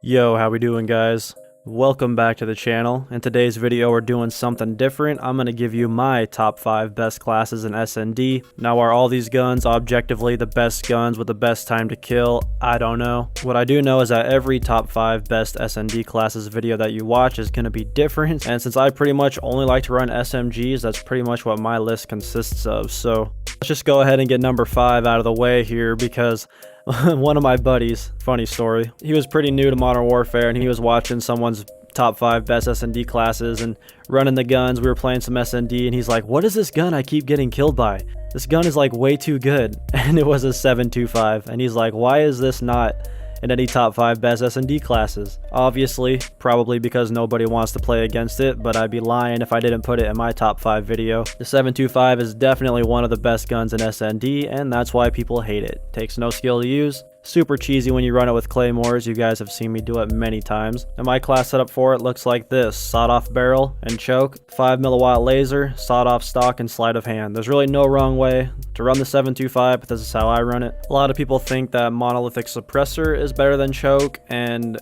Yo, how we doing, guys? Welcome back to the channel. In today's video we're doing something different. I'm going to give you my top 5 best classes in SnD. Now, are all these guns objectively the best guns with the best time to kill? I don't know. What I do know is that every top 5 best SnD classes video that you watch is going to be different, and since I pretty much only like to run SMGs, that's pretty much what my list consists of. So let's just go ahead and get number 5 out of the way here, because one of my buddies, funny story, he was pretty new to Modern Warfare and he was watching someone's top 5 best SnD classes and running the guns. We were playing some SnD and he's like, what is this gun I keep getting killed by? This gun is like way too good. And it was a 7.25, and he's like, why is this not in any top 5 best SnD classes? Obviously, probably because nobody wants to play against it, but I'd be lying if I didn't put it in my top 5 video. The 7.25 is definitely one of the best guns in SnD, and that's why people hate it. Takes no skill to use. Super cheesy when you run it with claymores. You guys have seen me do it many times. And my class setup for it looks like this: sawed-off barrel and choke, 5mm laser, sawed-off stock, and sleight of hand. There's really no wrong way to run the 7.25, but this is how I run it. A lot of people think that monolithic suppressor is better than choke, and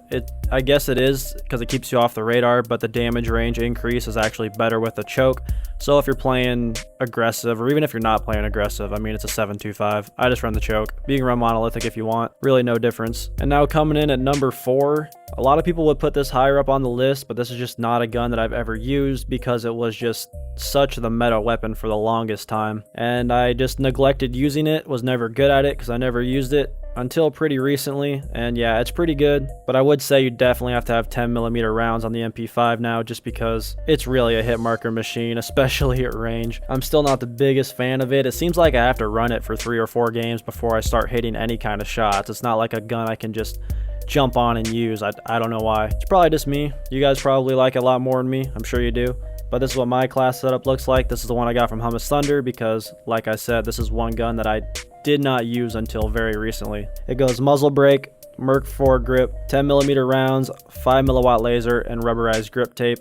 I guess it is because it keeps you off the radar, but the damage range increase is actually better with the choke. So if you're playing aggressive, or even if you're not playing aggressive, I mean, it's a 7.25. I just run the choke. You can run monolithic if you want. Really no difference. And now coming in at number 4, a lot of people would put this higher up on the list, but this is just not a gun that I've ever used because it was just such the meta weapon for the longest time. And I just neglected using it, was never good at it because I never used it until pretty recently. And yeah, it's pretty good, but I would say you definitely have to have 10mm rounds on the MP5 now, just because it's really a hit marker machine, especially at range. I'm still not the biggest fan of it. It seems like I have to run it for 3 or 4 games before I start hitting any kind of shots. It's not like a gun I can just jump on and use. I don't know why. It's probably just me. You guys probably like it a lot more than me. I'm sure you do. But this is what my class setup looks like. This is the one I got from Hummus Thunder because, like I said, this is one gun that I did not use until very recently. It goes muzzle brake, Merc foregrip, 10mm rounds, 5mm laser, and rubberized grip tape.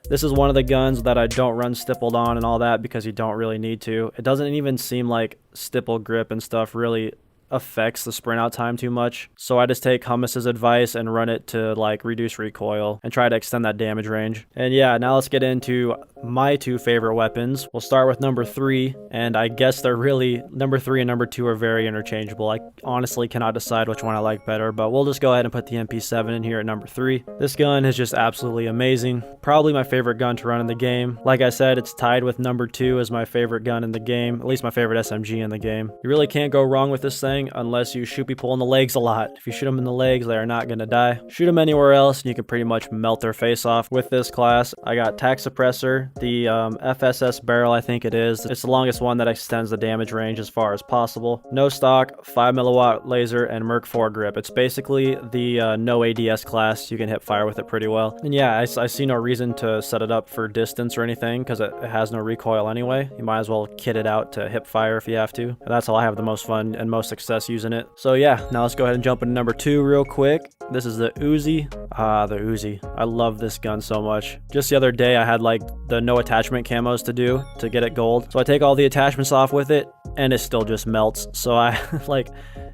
This is one of the guns that I don't run stippled on and all that because you don't really need to. It doesn't even seem like stipple grip and stuff really affects the sprint out time too much, so I just take Hummus's advice and run it to like reduce recoil and try to extend that damage range. And yeah, now let's get into my 2 favorite weapons. We'll start with number 3, and I guess they're really, number 3 and number 2 are very interchangeable. I honestly cannot decide which one I like better, but we'll just go ahead and put the MP7 in here at number 3. This gun is just absolutely amazing. Probably my favorite gun to run in the game. Like I said, it's tied with number 2 as my favorite gun in the game, at least my favorite SMG in the game. You really can't go wrong with this thing unless you shoot people in the legs a lot. If you shoot them in the legs, they are not going to die. Shoot them anywhere else and you can pretty much melt their face off. With this class, I got tac suppressor, the FSS barrel, I think it is. It's the longest one that extends the damage range as far as possible. No stock, 5mm laser, and Merc foregrip. It's basically the no ADS class. You can hip fire with it pretty well. And yeah, I see no reason to set it up for distance or anything because it has no recoil anyway. You might as well kit it out to hip fire if you have to. And that's how I have the most fun and most success using it. So yeah, now let's go ahead and jump into number 2 real quick. This is the Uzi. The Uzi. I love this gun so much. Just the other day I had like the no attachment camos to do to get it gold. So I take all the attachments off with it and it still just melts. So I like,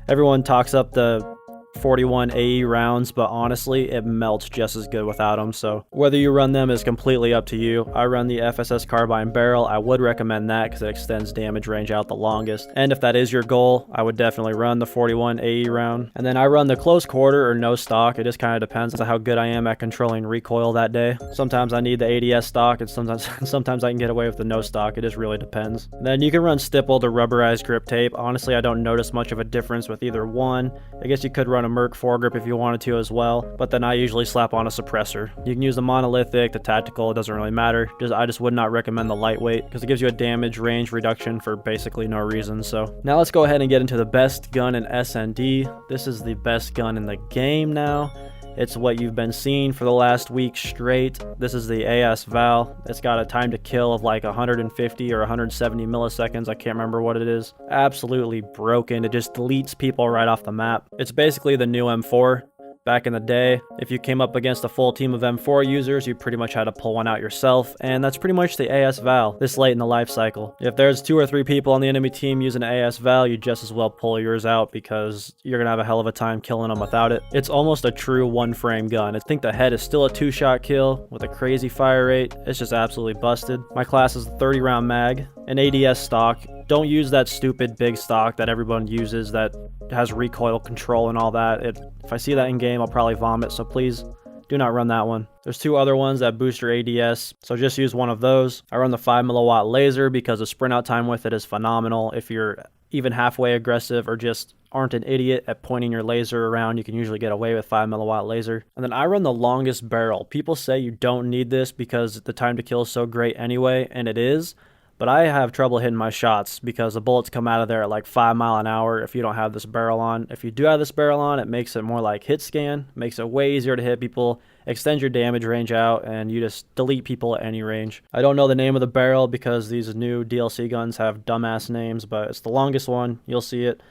everyone talks up the 41 AE rounds, but honestly it melts just as good without them. So whether you run them is completely up to you. I run the FSS carbine barrel. I would recommend that because it extends damage range out the longest, and if that is your goal, I would definitely run the 41 AE round. And then I run the close quarter or no stock. It just kind of depends on how good I am at controlling recoil that day. Sometimes I need the ADS stock, and sometimes I can get away with the no stock. It just really depends. And then you can run stippled or rubberized grip tape. Honestly, I don't notice much of a difference with either one. I guess you could run a Merc foregrip if you wanted to as well, but then I usually slap on a suppressor. You can use the monolithic, the tactical, it doesn't really matter. I just would not recommend the lightweight because it gives you a damage range reduction for basically no reason. So now let's go ahead and get into the best gun in SnD. This is the best gun in the game now. It's what you've been seeing for the last week straight. This is the AS Val. It's got a time to kill of like 150 or 170 milliseconds. I can't remember what it is. Absolutely broken. It just deletes people right off the map. It's basically the new M4. Back in the day, if you came up against a full team of M4 users, you pretty much had to pull one out yourself, and that's pretty much the AS Val this late in the life cycle. If there's 2 or 3 people on the enemy team using an AS Val, you just as well pull yours out because you're gonna have a hell of a time killing them without it. It's almost a true one-frame gun. I think the head is still a 2-shot kill with a crazy fire rate. It's just absolutely busted. My class is a 30-round mag, an ADS stock. Don't use that stupid big stock that everyone uses that has recoil control and all that. If I see that in game, I'll probably vomit, so please do not run that one. There's 2 other ones that boost your ADS, so just use one of those. I run the 5 mW laser because the sprint out time with it is phenomenal. If you're even halfway aggressive or just aren't an idiot at pointing your laser around, you can usually get away with 5 mW laser. And then I run the longest barrel. People say you don't need this because the time to kill is so great anyway, and it is. But I have trouble hitting my shots because the bullets come out of there at like 5 miles an hour if you don't have this barrel on. If you do have this barrel on, it makes it more like hit scan, makes it way easier to hit people, extends your damage range out, and you just delete people at any range. I don't know the name of the barrel because these new DLC guns have dumbass names, but it's the longest one. You'll see it.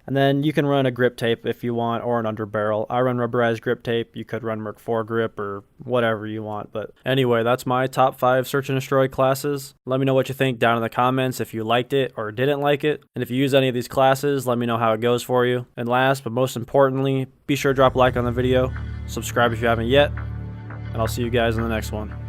And then you can run a grip tape if you want, or an underbarrel. I run rubberized grip tape. You could run Merc 4 grip or whatever you want. But anyway, that's my top 5 search and destroy classes. Let me know what you think down in the comments if you liked it or didn't like it. And if you use any of these classes, let me know how it goes for you. And last but most importantly, be sure to drop a like on the video. Subscribe if you haven't yet. And I'll see you guys in the next one.